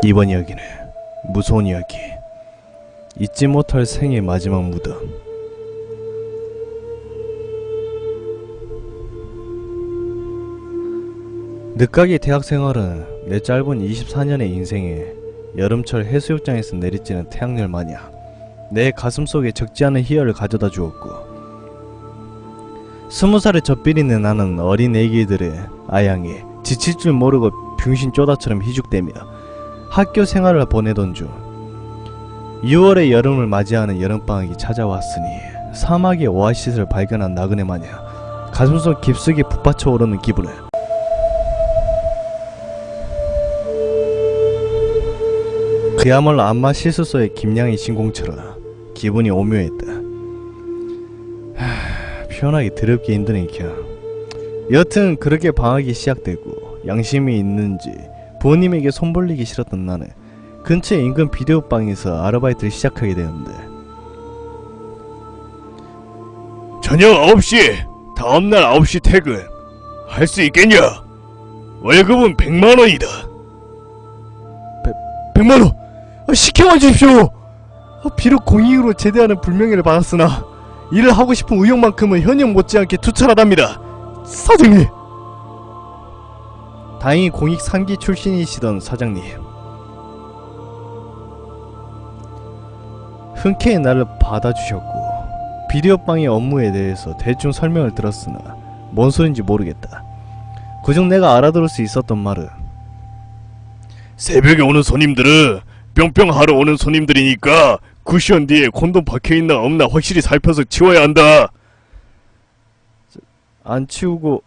이번 이야기는 무서운 이야기, 잊지 못할 생의 마지막 무덤. 늦가기 대학생활은 내 짧은 24년의 인생에 여름철 해수욕장에서 내리쬐는 태양열 마냥 내 가슴속에 적지 않은 희열을 가져다 주었고, 20살에 젖비리는 나는 어린 애기들의 아양에 지칠 줄 모르고 병신 쪼다처럼 희죽대며 학교 생활을 보내던 중 6월의 여름을 맞이하는 여름방학이 찾아왔으니 사막의 오아시스를 발견한 나그네 마냥 가슴속 깊숙이 북받쳐 오르는 기분을 그야말로 안마 실수소의 김양희 신공처럼 기분이 오묘했다. 표현하기 더럽게 힘드네 그냥. 여튼 그렇게 방학이 시작되고 양심이 있는지 부모님에게 손벌리기 싫었던 나는 근처의 인근 비디오방에서 아르바이트를 시작하게 되었는데, 저녁 9시, 다음날 9시 퇴근. 할 수 있겠냐? 월급은 100만원이다. 100만원! 시켜만 주십시오! 비록 공익으로 제대하는 불명예를 받았으나 일을 하고 싶은 의욕만큼은 현역 못지않게 투철하답니다, 사장님! 다행히 공익 3기 출신이시던 사장님, 흔쾌히 나를 받아주셨고 비디오방의 업무에 대해서 대충 설명을 들었으나 뭔 소린지 모르겠다. 그중 내가 알아들을 수 있었던 말은, 새벽에 오는 손님들은 뿅뿅 하러 오는 손님들이니까 쿠션 뒤에 콘돔 박혀있나 없나 확실히 살펴서 치워야 한다. 안 치우고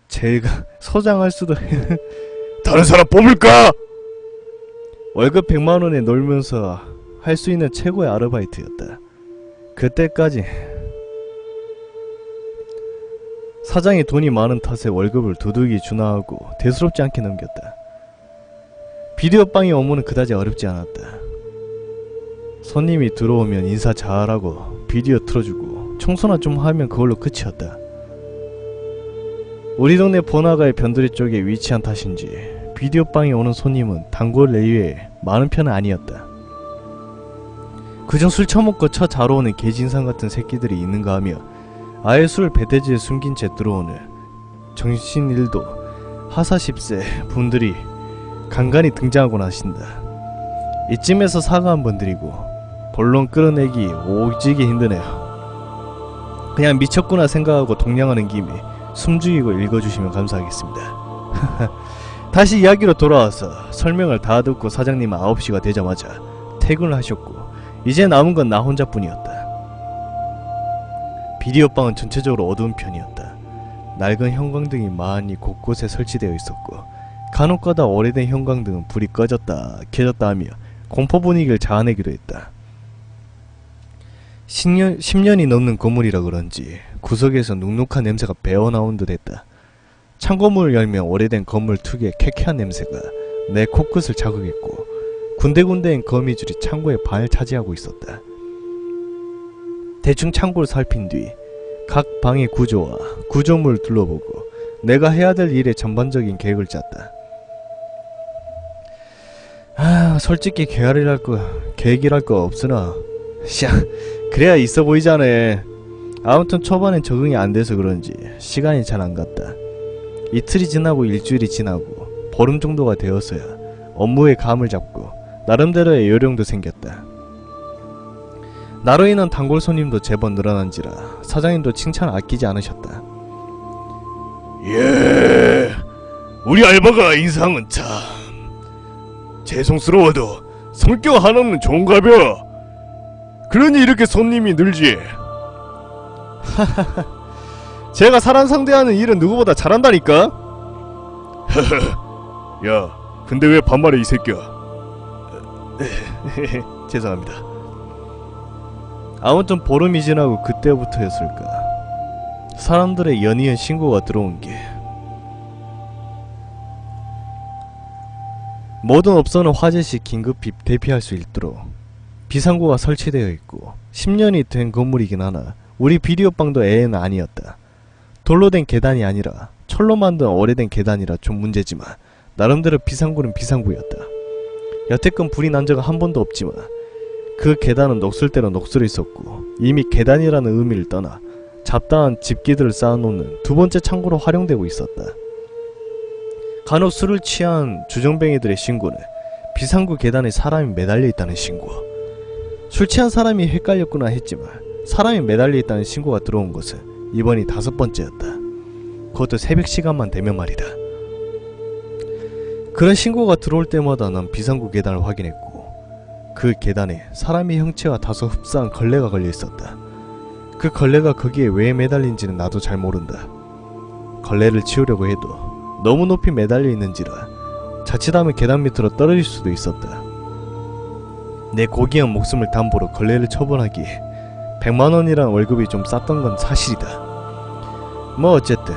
제가 소장할 수도 다른 사람 뽑을까? 월급 100만원에 놀면서 할 수 있는 최고의 아르바이트였다. 그때까지 사장이 돈이 많은 탓에 월급을 두둑이 준하하고 대수롭지 않게 넘겼다. 비디오방의 업무는 그다지 어렵지 않았다. 손님이 들어오면 인사 잘하고 비디오 틀어주고 청소나 좀 하면 그걸로 끝이었다. 우리 동네 번화가의 변두리 쪽에 위치한 탓인지 비디오방에 오는 손님은 단골 내외에 많은 편은 아니었다. 그중 술 처먹고 쳐 자러 오는 개진상 같은 새끼들이 있는가 하며 아예 술 배대지에 숨긴 채 들어오는 정신일도 하사 10세 분들이 간간히 등장하곤 하신다. 이쯤에서 사과 한번 드리고 본론 끌어내기 오지게 힘드네요. 그냥 미쳤구나 생각하고 동냥하는 김에 숨죽이고 읽어주시면 감사하겠습니다. 다시 이야기로 돌아와서 설명을 다 듣고 사장님은 9시가 되자마자 퇴근을 하셨고 이제 남은 건 나 혼자뿐이었다. 비디오방은 전체적으로 어두운 편이었다. 낡은 형광등이 많이 곳곳에 설치되어 있었고 간혹가다 오래된 형광등은 불이 꺼졌다 켜졌다 하며 공포 분위기를 자아내기도 했다. 10년이 넘는 건물이라 그런지 구석에서 눅눅한 냄새가 배어나온 듯 했다. 창고문을 열면 오래된 건물 특유의 쾌쾌한 냄새가 내 코끝을 자극했고 군데군데인 거미줄이 창고의 반을 차지하고 있었다. 대충 창고를 살핀 뒤 각 방의 구조와 구조물을 둘러보고 내가 해야 될 일의 전반적인 계획을 짰다. 솔직히 계획이랄 거 없으나 그래야 있어 보이잖아. 아무튼 초반엔 적응이 안 돼서 그런지 시간이 잘 안 갔다. 이틀이 지나고 일주일이 지나고 보름 정도가 되어서야 업무에 감을 잡고 나름대로의 요령도 생겼다. 나로 인한 단골 손님도 제법 늘어난지라 사장님도 칭찬 아끼지 않으셨다. 예, 우리 알바가 인상은 참 죄송스러워도 성격 하나는 좋은가벼. 그러니 이렇게 손님이 늘지. 제가 사람 상대하는 일은 누구보다 잘한다니까? 야, 근데 왜 반말해 이 새끼야? 죄송합니다. 아무튼 보름이 지나고 그때부터였을까 사람들의 연이은 신고가 들어온 게, 모든 업소는 화재 시 긴급히 대피할 수 있도록 비상구가 설치되어 있고 10년이 된 건물이긴 하나 우리 비디오방도 애는 아니었다. 돌로 된 계단이 아니라 철로 만든 오래된 계단이라 좀 문제지만 나름대로 비상구는 비상구였다. 여태껏 불이 난 적은 한 번도 없지만 그 계단은 녹슬 대로 녹슬어 있었고 이미 계단이라는 의미를 떠나 잡다한 집기들을 쌓아놓는 두 번째 창고로 활용되고 있었다. 간혹 술을 취한 주정뱅이들의 신고는 비상구 계단에 사람이 매달려 있다는 신고. 술 취한 사람이 헷갈렸구나 했지만 사람이 매달려 있다는 신고가 들어온 것은 이번이 5번째였다. 그것도 새벽 시간만 되면 말이다. 그런 신고가 들어올 때마다 난 비상구 계단을 확인했고 그 계단에 사람의 형체와 다소 흡사한 걸레가 걸려 있었다. 그 걸레가 거기에 왜 매달린지는 나도 잘 모른다. 걸레를 치우려고 해도 너무 높이 매달려 있는지라 자칫하면 계단 밑으로 떨어질 수도 있었다. 내 고귀한 목숨을 담보로 걸레를 처분하기에 100만원이란 월급이 좀 쌌던 건 사실이다. 뭐 어쨌든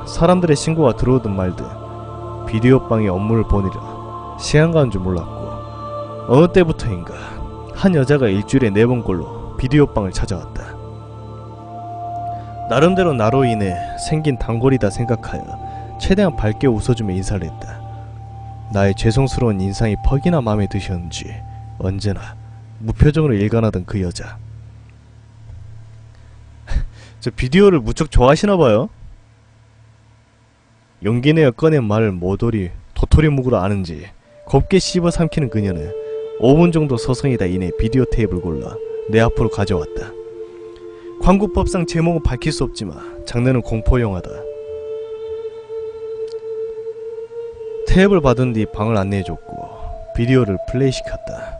사람들의 신고가 들어오든 말든 비디오방에 업무를 보내려 시간 가는 줄 몰랐고 어느 때부터인가 한 여자가 일주일에 4번꼴로 비디오방을 찾아왔다. 나름대로 나로 인해 생긴 단골이다 생각하여 최대한 밝게 웃어주며 인사를 했다. 나의 죄송스러운 인상이 퍽이나 마음에 드셨는지 언제나 무표정으로 일관하던 그 여자. 저 비디오를 무척 좋아하시나봐요. 용기 내어 꺼낸 말을 모조리 도토리묵으로 아는지 곱게 씹어 삼키는 그녀는 5분 정도 서성이다 이내 비디오 테이프를 골라 내 앞으로 가져왔다. 광고법상 제목은 밝힐 수 없지만 장르는 공포영화다. 테이프를 받은 뒤 방을 안내해줬고 비디오를 플레이시켰다.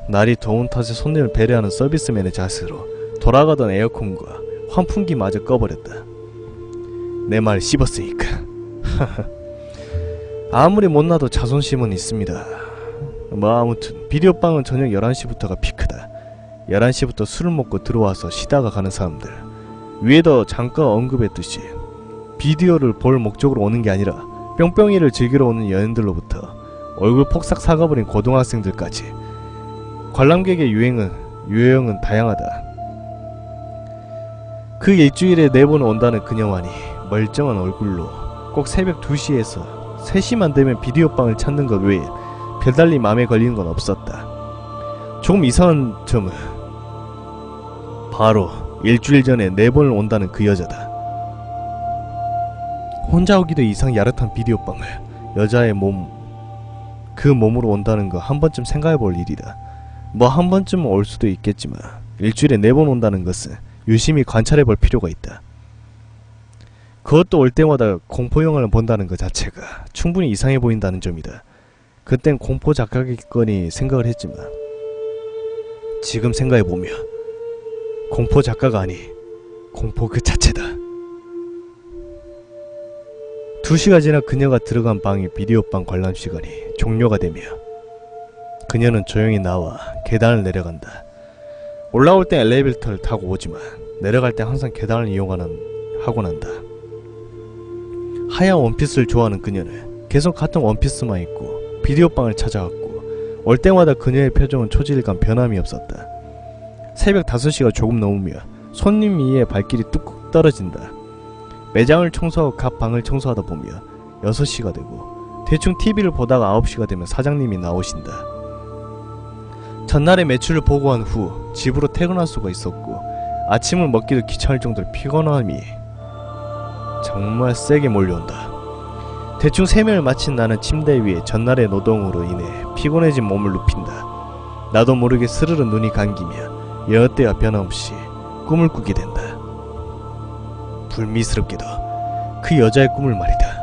날이 더운 탓에 손님을 배려하는 서비스맨의 자세로 돌아가던 에어컨과 환풍기마저 꺼버렸다. 내 말 씹었으니까. 아무리 못나도 자존심은 있습니다. 뭐 아무튼 비디오방은 저녁 11시부터가 피크다. 11시부터 술을 먹고 들어와서 쉬다가 가는 사람들. 위에도 잠깐 언급했듯이 비디오를 볼 목적으로 오는 게 아니라 뿅뿅이를 즐기러 오는 연인들로부터 얼굴 폭삭 사가버린 고등학생들까지 관람객의 유형은 다양하다. 그 일주일에 4번 온다는 그녀만이 멀쩡한 얼굴로 꼭 새벽 2시에서 3시만 되면 비디오방을 찾는 것 외에 별달리 맘에 걸리는 건 없었다. 조금 이상한 점은 바로 일주일 전에 4번을 온다는 그 여자다. 혼자 오기도 이상 야릇한 비디오방을 여자의 그 몸으로 온다는 거 한 번쯤 생각해볼 일이다. 뭐 한 번쯤은 올 수도 있겠지만 일주일에 4번 온다는 것은 유심히 관찰해볼 필요가 있다. 그것도 올 때마다 공포영화를 본다는 것 자체가 충분히 이상해 보인다는 점이다. 그땐 공포 작가겠거니 생각을 했지만 지금 생각해보면 공포 작가가 아니 공포 그 자체다. 2시가 지나 그녀가 들어간 방의 비디오방 관람 시간이 종료가 되며 그녀는 조용히 나와 계단을 내려간다. 올라올 땐 엘리베이터를 타고 오지만 내려갈 땐 항상 계단을 하곤 한다. 하얀 원피스를 좋아하는 그녀는 계속 같은 원피스만 입고 비디오방을 찾아왔고 올 때마다 그녀의 표정은 초지일간 변함이 없었다. 새벽 5시가 조금 넘으며 손님 이의 발길이 뚝뚝 떨어진다. 매장을 청소하고 각 방을 청소하다 보며 6시가 되고 대충 TV를 보다가 9시가 되면 사장님이 나오신다. 전날의 매출을 보고한 후 집으로 퇴근할 수가 있었고 아침을 먹기도 귀찮을 정도로 피곤함이 정말 세게 몰려온다. 대충 세면을 마친 나는 침대 위에 전날의 노동으로 인해 피곤해진 몸을 눕힌다. 나도 모르게 스르르 눈이 감기며 여느 때와 변함없이 꿈을 꾸게 된다. 불미스럽게도 그 여자의 꿈을 말이다.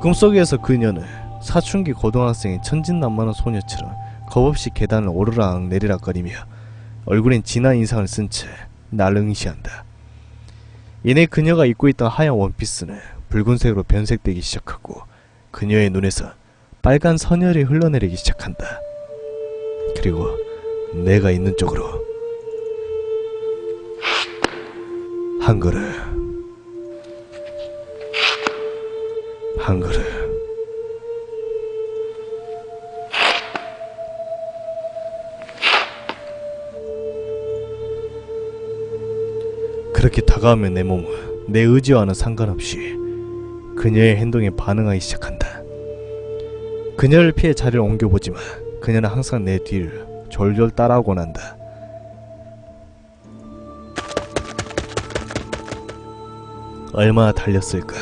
꿈속에서 그녀는 사춘기 고등학생의 천진난만한 소녀처럼 겁없이 계단을 오르락 내리락거리며 얼굴엔 진한 인상을 쓴 채 나를 응시한다. 이내 그녀가 입고 있던 하얀 원피스는 붉은색으로 변색되기 시작하고 그녀의 눈에서 빨간 선혈이 흘러내리기 시작한다. 그리고 내가 있는 쪽으로 한 걸음 한 걸음 그렇게 다가오면 내 몸은 내 의지와는 상관없이 그녀의 행동에 반응하기 시작한다. 그녀를 피해 자리를 옮겨보지만 그녀는 항상 내 뒤를 졸졸 따라오곤 한다. 얼마나 달렸을까.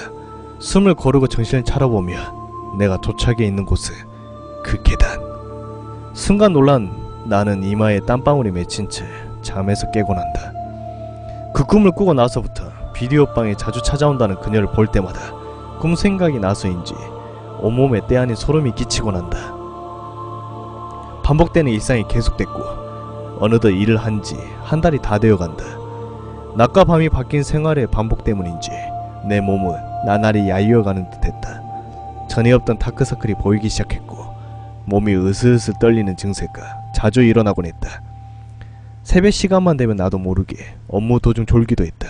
숨을 고르고 정신을 차려보며 내가 도착해 있는 곳은 그 계단. 순간 놀란 나는 이마에 땀방울이 맺힌 채 잠에서 깨곤 한다. 그 꿈을 꾸고 나서부터 비디오방에 자주 찾아온다는 그녀를 볼 때마다 꿈 생각이 나서인지 온몸에 때 아닌 소름이 끼치곤 한다. 반복되는 일상이 계속됐고 어느덧 일을 한 지 한 달이 다 되어간다. 낮과 밤이 바뀐 생활의 반복 때문인지 내 몸은 나날이 야위어가는 듯했다. 전에 없던 다크서클이 보이기 시작했고 몸이 으스으스 떨리는 증세가 자주 일어나곤 했다. 새벽 시간만 되면 나도 모르게 업무 도중 졸기도 했다.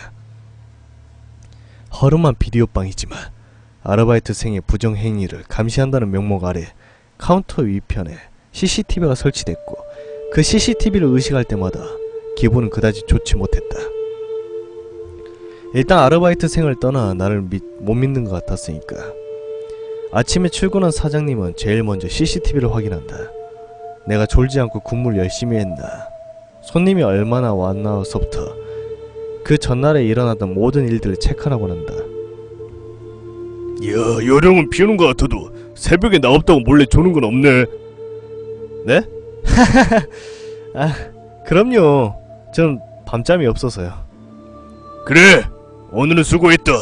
허름한 비디오방이지만 아르바이트생의 부정행위를 감시한다는 명목 아래 카운터 위편에 CCTV가 설치됐고 그 CCTV를 의식할 때마다 기분은 그다지 좋지 못했다. 일단 아르바이트생을 떠나 나를 못 믿는 것 같았으니까. 아침에 출근한 사장님은 제일 먼저 CCTV를 확인한다. 내가 졸지 않고 근무를 열심히 했나, 손님이 얼마나 왔나서부터 그 전날에 일어났던 모든 일들을 체크하곤 한다. 야, 요령은 피우는 것 같아도 새벽에 나 없다고 몰래 조는 건 없네. 네? 아, 그럼요. 전 밤잠이 없어서요. 그래, 오늘은 수고했다.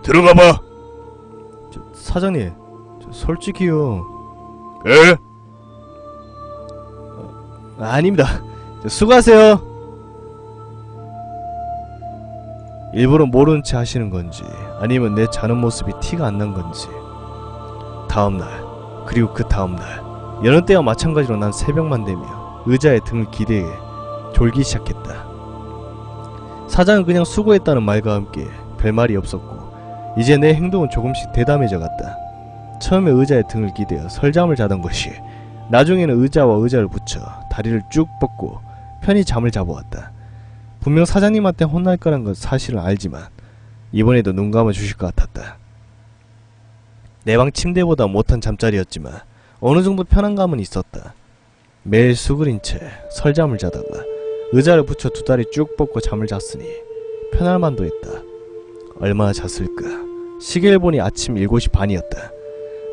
들어가봐. 사장님, 솔직히요. 에? 아닙니다. 수고하세요. 일부러 모르는 체 하시는 건지 아니면 내 자는 모습이 티가 안 난 건지. 다음날, 그리고 그 다음날 여느 때와 마찬가지로 난 새벽만 되며 의자에 등을 기대해 졸기 시작했다. 사장은 그냥 수고했다는 말과 함께 별말이 없었고 이제 내 행동은 조금씩 대담해져 갔다. 처음에 의자에 등을 기대어 설잠을 자던 것이 나중에는 의자와 의자를 붙여 다리를 쭉 뻗고 편히 잠을 자보았다. 분명 사장님한테 혼날 거란 건 사실은 알지만 이번에도 눈 감아 주실 것 같았다. 내 방 침대보다 못한 잠자리였지만 어느 정도 편안감은 있었다. 매일 수그린 채 설잠을 자다가 의자를 붙여 두 다리 쭉 뻗고 잠을 잤으니 편할 만도 했다. 얼마나 잤을까. 시계를 보니 아침 7시 반이었다.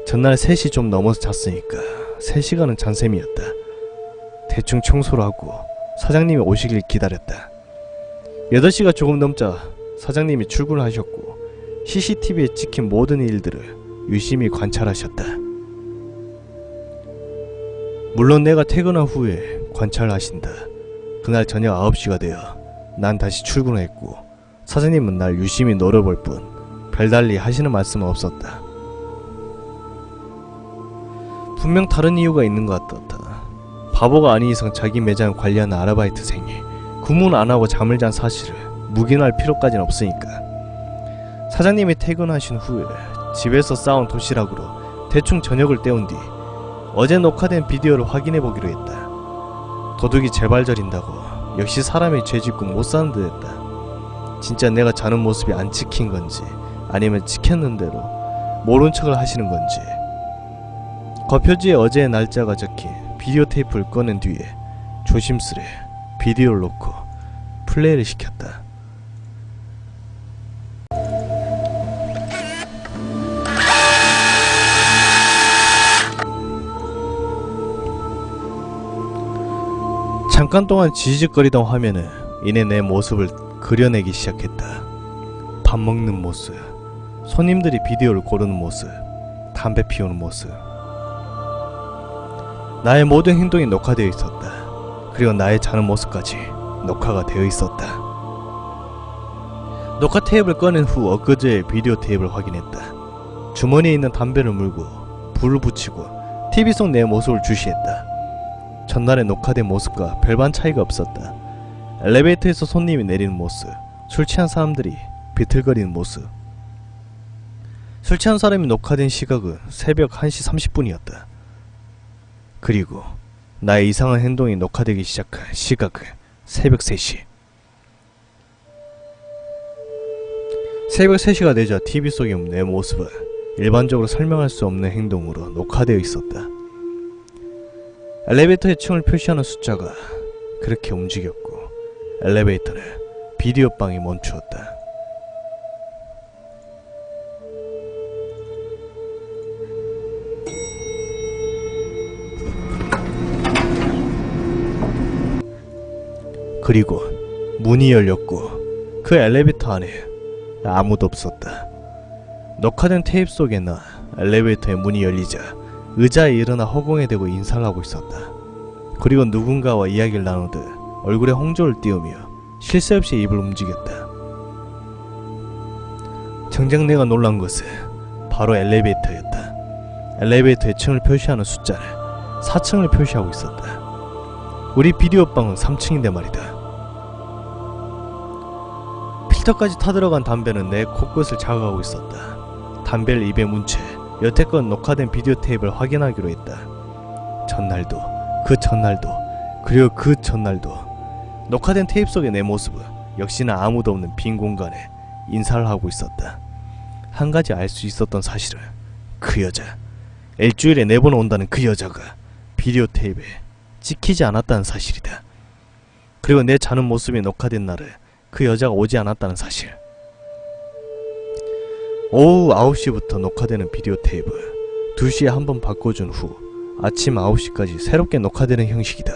전날 3시 좀 넘어서 잤으니까 3시간은 잔 셈이었다. 대충 청소를 하고 사장님이 오시길 기다렸다. 8시가 조금 넘자 사장님이 출근을 하셨고 CCTV에 찍힌 모든 일들을 유심히 관찰하셨다. 물론 내가 퇴근한 후에 관찰하신다. 그날 저녁 9시가 되어 난 다시 출근을 했고 사장님은 날 유심히 노려볼 뿐 별달리 하시는 말씀은 없었다. 분명 다른 이유가 있는 것 같았다. 바보가 아닌 이상 자기 매장을 관리하는 아르바이트생이 구문 안 하고 잠을 잔 사실을 묵인할 필요까지는 없으니까. 사장님이 퇴근하신 후에 집에서 싸온 도시락으로 대충 저녁을 때운 뒤 어제 녹화된 비디오를 확인해 보기로 했다. 도둑이 재발 저린다고 역시 사람이 죄짓고 못 사는 듯 했다. 진짜 내가 자는 모습이 안 찍힌 건지 아니면 찍혔는데도 모른 척을 하시는 건지. 겉표지에 어제의 날짜가 적힌 비디오 테이프를 꺼낸 뒤에 조심스레 비디오를 놓고 플레이를 시켰다. 잠깐 동안 지지직거리던 화면은 이내 내 모습을 그려내기 시작했다. 밥 먹는 모습, 손님들이 비디오를 고르는 모습, 담배 피우는 모습. 나의 모든 행동이 녹화되어 있었다. 그리고 나의 자는 모습까지 녹화가 되어 있었다. 녹화 테이프를 꺼낸 후 엊그제의 비디오 테이프를 확인했다. 주머니에 있는 담배를 물고 불을 붙이고 TV 속 내 모습을 주시했다. 전날에 녹화된 모습과 별반 차이가 없었다. 엘리베이터에서 손님이 내리는 모습, 술 취한 사람들이 비틀거리는 모습. 술 취한 사람이 녹화된 시각은 새벽 1시 30분이었다. 그리고 나의 이상한 행동이 녹화되기 시작한 시각은 새벽 3시. 새벽 3시가 되자 TV 속에 내 모습은 일반적으로 설명할 수 없는 행동으로 녹화되어 있었다. 엘리베이터의 층을 표시하는 숫자가 그렇게 움직였고 엘리베이터는 비디오방에 멈추었다. 그리고 문이 열렸고 그 엘리베이터 안에 아무도 없었다. 녹화된 테이프 속에 나 엘리베이터의 문이 열리자 의자에 일어나 허공에 대고 인사를 하고 있었다. 그리고 누군가와 이야기를 나누듯 얼굴에 홍조를 띄우며 쉴 새 없이 입을 움직였다. 정작 내가 놀란 것은 바로 엘리베이터였다. 엘리베이터의 층을 표시하는 숫자는 4층을 표시하고 있었다. 우리 비디오방은 3층인데 말이다. 필터까지 타들어간 담배는 내 코끝을 자극하고 있었다. 담배를 입에 문 채 여태껏 녹화된 비디오 테이프를 확인하기로 했다. 전날도, 그 전날도, 그리고 그 전날도 녹화된 테이프 속의 내 모습은 역시나 아무도 없는 빈 공간에 인사를 하고 있었다. 한 가지 알 수 있었던 사실은 그 여자, 일주일에 4번 온다는 그 여자가 비디오 테이프에 찍히지 않았다는 사실이다. 그리고 내 자는 모습이 녹화된 날에 그 여자가 오지 않았다는 사실. 오후 9시부터 녹화되는 비디오 테이프 2시에 한 번 바꿔준 후 아침 9시까지 새롭게 녹화되는 형식이다.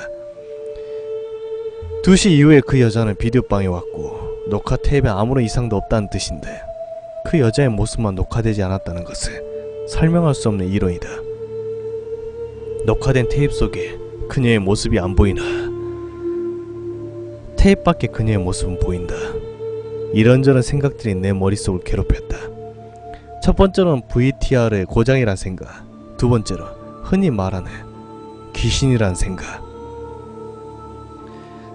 2시 이후에 그 여자는 비디오방에 왔고 녹화 테이프에 아무런 이상도 없다는 뜻인데 그 여자의 모습만 녹화되지 않았다는 것은 설명할 수 없는 이론이다. 녹화된 테이프 속에 그녀의 모습이 안 보이나 테이프 밖에 그녀의 모습은 보인다. 이런저런 생각들이 내 머릿속을 괴롭혔다. 첫 번째로는 VTR의 고장이란 생각, 두 번째로 흔히 말하는 귀신이란 생각.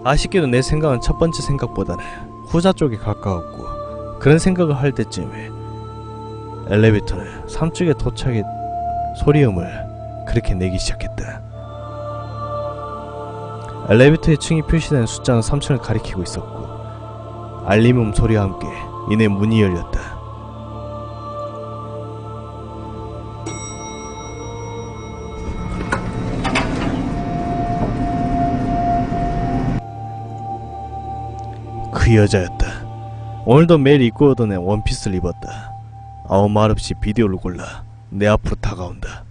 아쉽게도 내 생각은 첫 번째 생각보다는 후자 쪽에 가까웠고 그런 생각을 할 때쯤에 엘리베이터는 3층에 도착의 소리음을 그렇게 내기 시작했다. 엘리베이터의 층이 표시된 숫자는 3층을 가리키고 있었고 알림음 소리와 함께 이내 문이 열렸다. 그 여자였다. 오늘도 매일 입고 오던 애 원피스를 입었다. 아무 말 없이 비디오를 골라 내 앞으로 다가온다.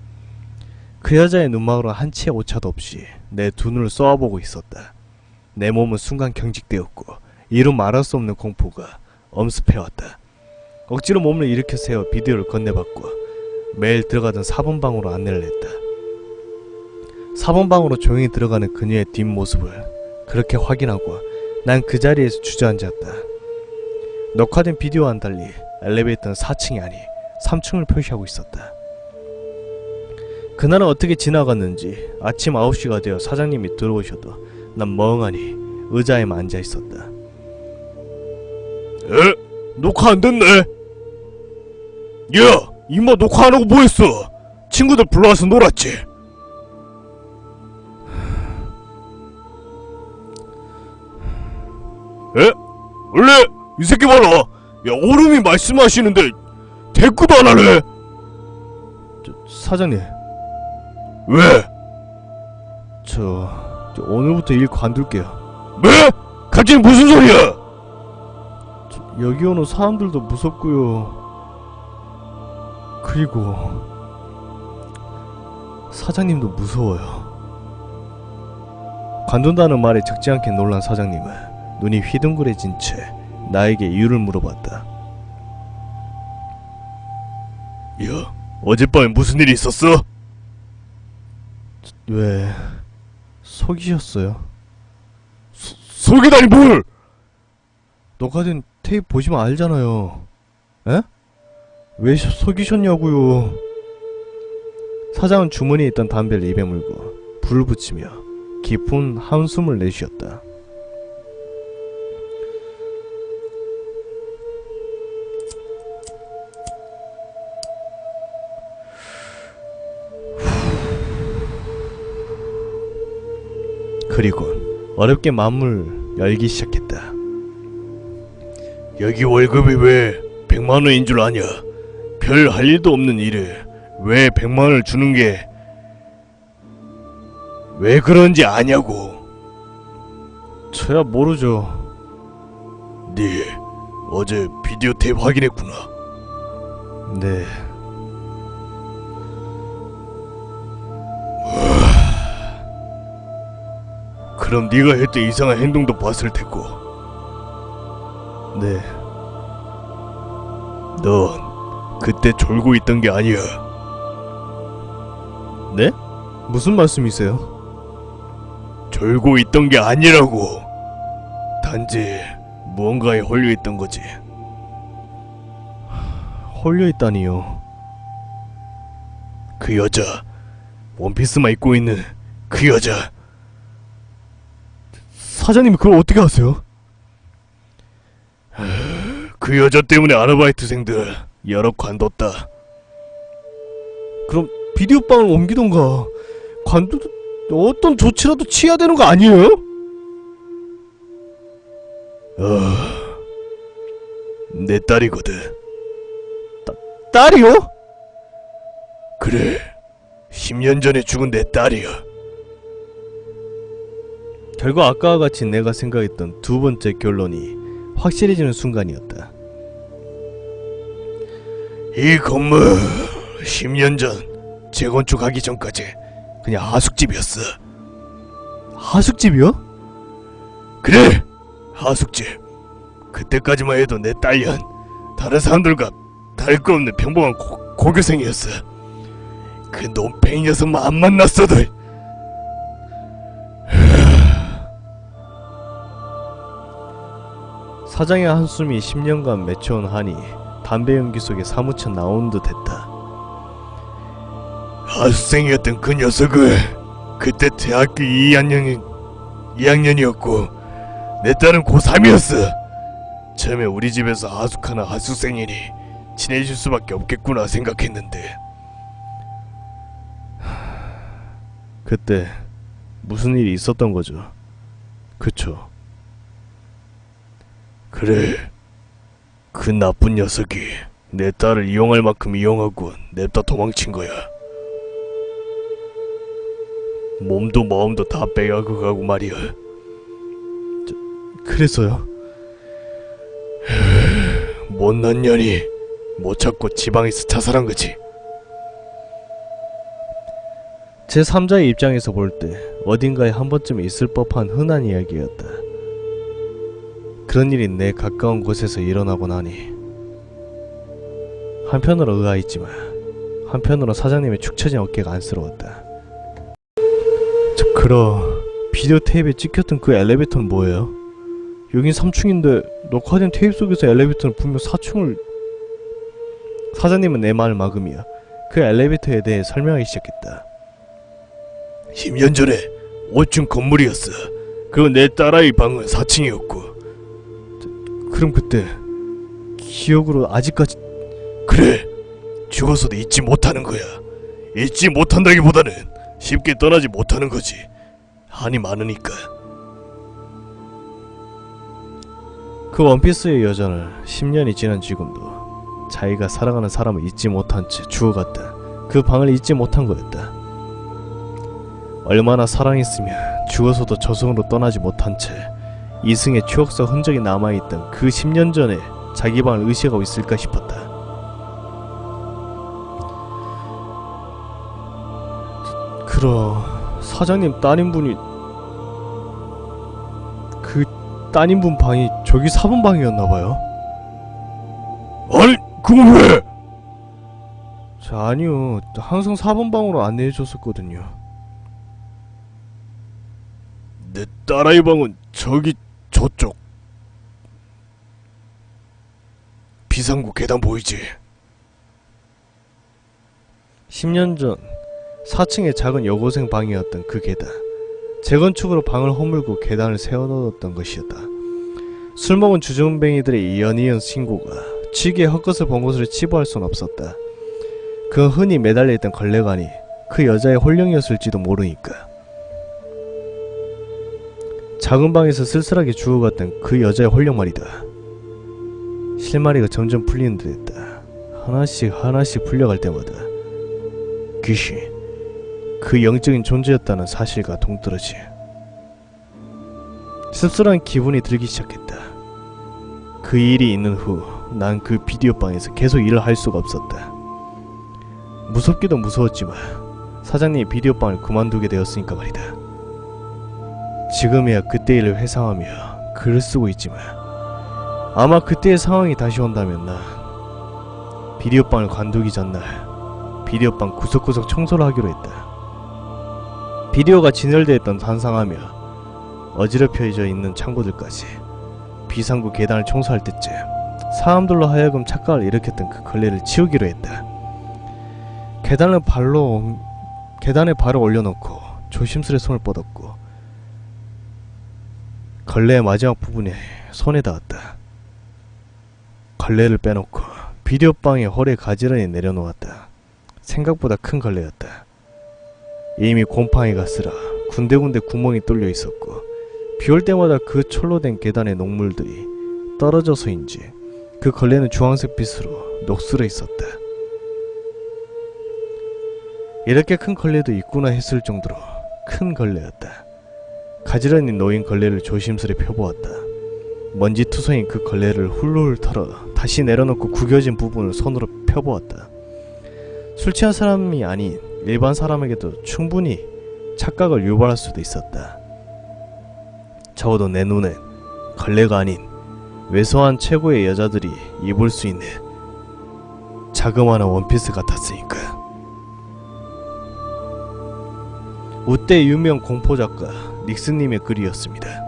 그 여자의 눈망울은 한 치의 오차도 없이 내 두 눈을 쏘아보고 있었다. 내 몸은 순간 경직되었고 이루 말할 수 없는 공포가 엄습해왔다. 억지로 몸을 일으켜 세워 비디오를 건네받고 매일 들어가던 4번 방으로 안내를 했다. 4번 방으로 조용히 들어가는 그녀의 뒷모습을 그렇게 확인하고 난 그 자리에서 주저앉았다. 녹화된 비디오와는 달리 엘리베이터는 4층이 아니 3층을 표시하고 있었다. 그날은 어떻게 지나갔는지 아침 9시가 되어 사장님이 들어오셔도 난 멍하니 의자에만 앉아있었다. 에? 녹화 안 됐네? 야! 임마 녹화 안 하고 뭐했어? 친구들 불러와서 놀았지? 에? 원래 이 새끼 봐라. 야, 어른이 말씀하시는데 대꾸도 안 하네. 사장님, 왜? 저 오늘부터 일 관둘게요. 뭐? 갑자기 무슨 소리야? 여기 오는 사람들도 무섭고요. 그리고 사장님도 무서워요. 관둔다는 말에 적지 않게 놀란 사장님은 눈이 휘둥그레진 채 나에게 이유를 물어봤다. 야, 어젯밤에 무슨 일이 있었어? 왜 속이셨어요? 속이다니 뭘? 녹화된 테이프 보시면 알잖아요. 에? 왜 속이셨냐고요? 사장은 주머니에 있던 담배를 입에 물고 불을 붙이며 깊은 한숨을 내쉬었다. 그리고 어렵게 마음을 열기 시작했다. 여기 월급이 왜 100만 원인 줄 아냐? 별 할 일도 없는 일을 왜 100만원을 주는 게 왜 그런지 아냐고. 저야 모르죠. 네 어제 비디오 테이프 확인했구나. 네. 그럼 네가 했던 이상한 행동도 봤을 테고. 네. 넌 그때 졸고 있던 게 아니야. 네? 무슨 말씀이세요? 졸고 있던 게 아니라고. 단지 무언가에 홀려 있던 거지. 홀려 있다니요. 그 여자, 원피스만 입고 있는 그 여자. 사장님이 그걸 어떻게 아세요? 그 여자 때문에 아르바이트생들 여러 관뒀다. 그럼 비디오방을 옮기던가 관두 어떤 조치라도 취해야 되는 거 아니에요? 내 딸이거든. 딸이요? 그래, 10년 전에 죽은 내 딸이야. 결과 아까와 같이 내가 생각했던 두 번째 결론이 확실해지는 순간이었다. 이 건물 10년 전 재건축하기 전까지 그냥 하숙집이었어. 하숙집이요? 그래, 하숙집. 그때까지만 해도 내 딸년 다른 사람들과 다를 거 없는 평범한 고교생이었어. 그 논팽이 녀석만 안 만났어도. 사장의 한숨이 10년간 맺혀온 한이 담배 연기 속에 사무쳐 나온 듯 했다. 하숙생이었던 그 녀석을 그때 대학교 2학년이었고 내 딸은 고3이었어. 처음에 우리 집에서 하숙하는 하숙생이니 친해질 수밖에 없겠구나 생각했는데 그때 무슨 일이 있었던 거죠? 그쵸? 그래, 그 나쁜 녀석이 내 딸을 이용할 만큼 이용하고 냅다 도망친 거야. 몸도 마음도 다 빼가고 가고 말이야. 그래서요? 못난 년이 못 찾고 지방에서 자살한 거지. 제3자의 입장에서 볼 때 어딘가에 한 번쯤 있을 법한 흔한 이야기였다. 그런 일이 내 가까운 곳에서 일어나고 나니 한편으로 의아했지만 한편으로 사장님의 축 처진 어깨가 안쓰러웠다. 그럼 비디오 테이프에 찍혔던 그 엘리베이터는 뭐예요? 여긴 3층인데 녹화된 테이프 속에서 엘리베이터는 분명 4층을... 사장님은 내 말을 막으며 그 엘리베이터에 대해 설명하기 시작했다. 10년 전에 5층 건물이었어. 그리고 내 딸아이 방은 4층이었고. 그럼 그때 기억으로 아직까지... 그래, 죽어서도 잊지 못하는 거야. 잊지 못한다기보다는 쉽게 떠나지 못하는 거지. 한이 많으니까. 그 원피스의 여자는 10년이 지난 지금도 자기가 사랑하는 사람을 잊지 못한 채 죽어갔다. 그 방을 잊지 못한 거였다. 얼마나 사랑했으면 죽어서도 저승으로 떠나지 못한 채 이승의 추억 속 흔적이 남아있던 그 10년 전에 자기 방을 의식하고 있을까 싶었다. 그럼 사장님 따님분이... 그 따님분 방이 저기 4번 방이었나봐요? 아니, 그건 왜? 아니요, 항상 4번 방으로 안내해줬었거든요. 내 딸아이 방은 저기 저쪽 비상구 계단 보이지? 10년 전 4층의 작은 여고생 방이었던 그 계단. 재건축으로 방을 허물고 계단을 세워놓았던 것이었다. 술 먹은 주정뱅이들의 연이은 신고가 취기에 헛것을 본 것을 치부할 순 없었다. 그 흔히 매달려있던 걸레관이 그 여자의 홀령이었을지도 모르니까. 작은 방에서 쓸쓸하게 죽어갔던 그 여자의 홀령 말이다. 실마리가 점점 풀리는 듯 했다. 하나씩 풀려갈 때마다 귀신, 그 영적인 존재였다는 사실과 동떨어지 씁쓸한 기분이 들기 시작했다. 그 일이 있는 후 난 그 비디오방에서 계속 일을 할 수가 없었다. 무섭기도 무서웠지만 사장님이 비디오방을 그만두게 되었으니까 말이다. 지금이야 그때 일을 회상하며 글을 쓰고 있지만 아마 그때의 상황이 다시 온다면 난 비디오방을 관두기 전날 비디오방 구석구석 청소를 하기로 했다. 비디오가 진열되어 있던 단상하며 어지럽혀져 있는 창고들까지 비상구 계단을 청소할 때쯤 사람들로 하여금 착각을 일으켰던 그 걸레를 치우기로 했다. 계단에 발을 올려놓고 조심스레 손을 뻗었고 걸레의 마지막 부분에 손에 닿았다. 걸레를 빼놓고 비디오방의 홀에 가지런히 내려놓았다. 생각보다 큰 걸레였다. 이미 곰팡이가 쓸어 군데군데 구멍이 뚫려 있었고 비올 때마다 그 철로 된 계단의 녹물들이 떨어져서인지 그 걸레는 주황색 빛으로 녹슬어 있었다. 이렇게 큰 걸레도 있구나 했을 정도로 큰 걸레였다. 가지런히 놓인 걸레를 조심스레 펴보았다. 먼지투성인 그 걸레를 훌훌 털어 다시 내려놓고 구겨진 부분을 손으로 펴보았다. 술 취한 사람이 아닌 일반 사람에게도 충분히 착각을 유발할 수도 있었다. 적어도 내 눈엔 걸레가 아닌 왜소한 최고의 여자들이 입을 수 있는 자그마한 원피스 같았으니까. 우때 유명 공포작가 닉슨님의 글이었습니다.